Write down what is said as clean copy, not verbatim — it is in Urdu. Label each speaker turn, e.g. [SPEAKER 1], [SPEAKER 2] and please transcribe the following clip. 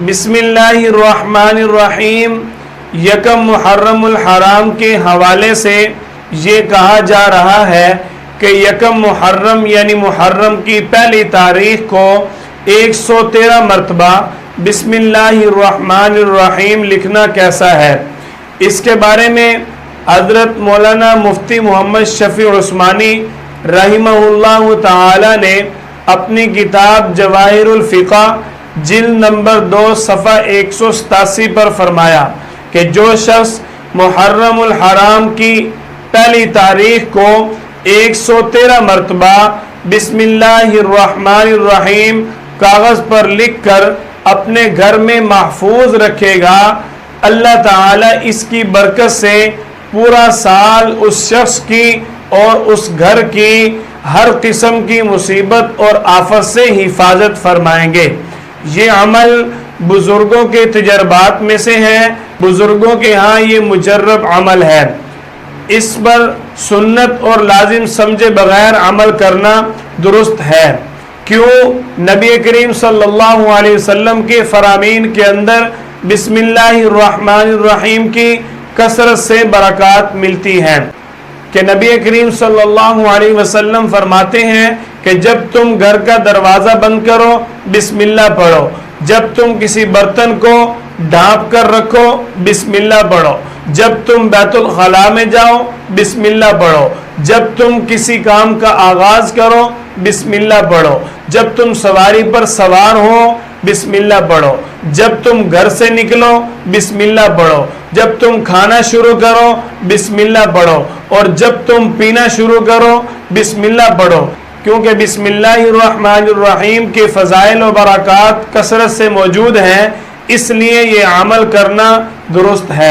[SPEAKER 1] بسم اللہ الرحمن الرحیم یکم محرم الحرام کے حوالے سے یہ کہا جا رہا ہے کہ یکم محرم یعنی محرم کی پہلی تاریخ کو 113 مرتبہ بسم اللہ الرحمن الرحیم لکھنا کیسا ہے؟ اس کے بارے میں حضرت مولانا مفتی محمد شفیع عثمانی رحمہ اللہ تعالی نے اپنی کتاب جواہر الفقہ جلد نمبر 2 صفحہ 187 پر فرمایا کہ جو شخص محرم الحرام کی پہلی تاریخ کو 113 مرتبہ بسم اللہ الرحمن الرحیم کاغذ پر لکھ کر اپنے گھر میں محفوظ رکھے گا، اللہ تعالی اس کی برکت سے پورا سال اس شخص کی اور اس گھر کی ہر قسم کی مصیبت اور آفت سے حفاظت فرمائیں گے۔ یہ عمل بزرگوں کے تجربات میں سے ہے، بزرگوں کے ہاں یہ مجرب عمل ہے، اس پر سنت اور لازم سمجھے بغیر عمل کرنا درست ہے۔ کیوں؟ نبی کریم صلی اللہ علیہ وسلم کے فرامین کے اندر بسم اللہ الرحمن الرحیم کی کثرت سے برکات ملتی ہیں کہ نبی کریم صلی اللہ علیہ وسلم فرماتے ہیں کہ جب تم گھر کا دروازہ بند کرو بسم اللہ پڑھو، جب تم کسی برتن کو ڈھانپ کر رکھو بسم اللہ پڑھو، جب تم بیت الخلاء میں جاؤ بسم اللہ پڑھو، جب تم کسی کام کا آغاز کرو بسم اللہ پڑھو، جب تم سواری پر سوار ہو بسم اللہ پڑھو، جب تم گھر سے نکلو بسم اللہ پڑھو، جب تم کھانا شروع کرو بسم اللہ پڑھو، اور جب تم پینا شروع کرو بسم اللہ پڑھو، کیونکہ بسم اللہ الرحمن الرحیم کے فضائل و برکات کثرت سے موجود ہیں، اس لیے یہ عمل کرنا درست ہے۔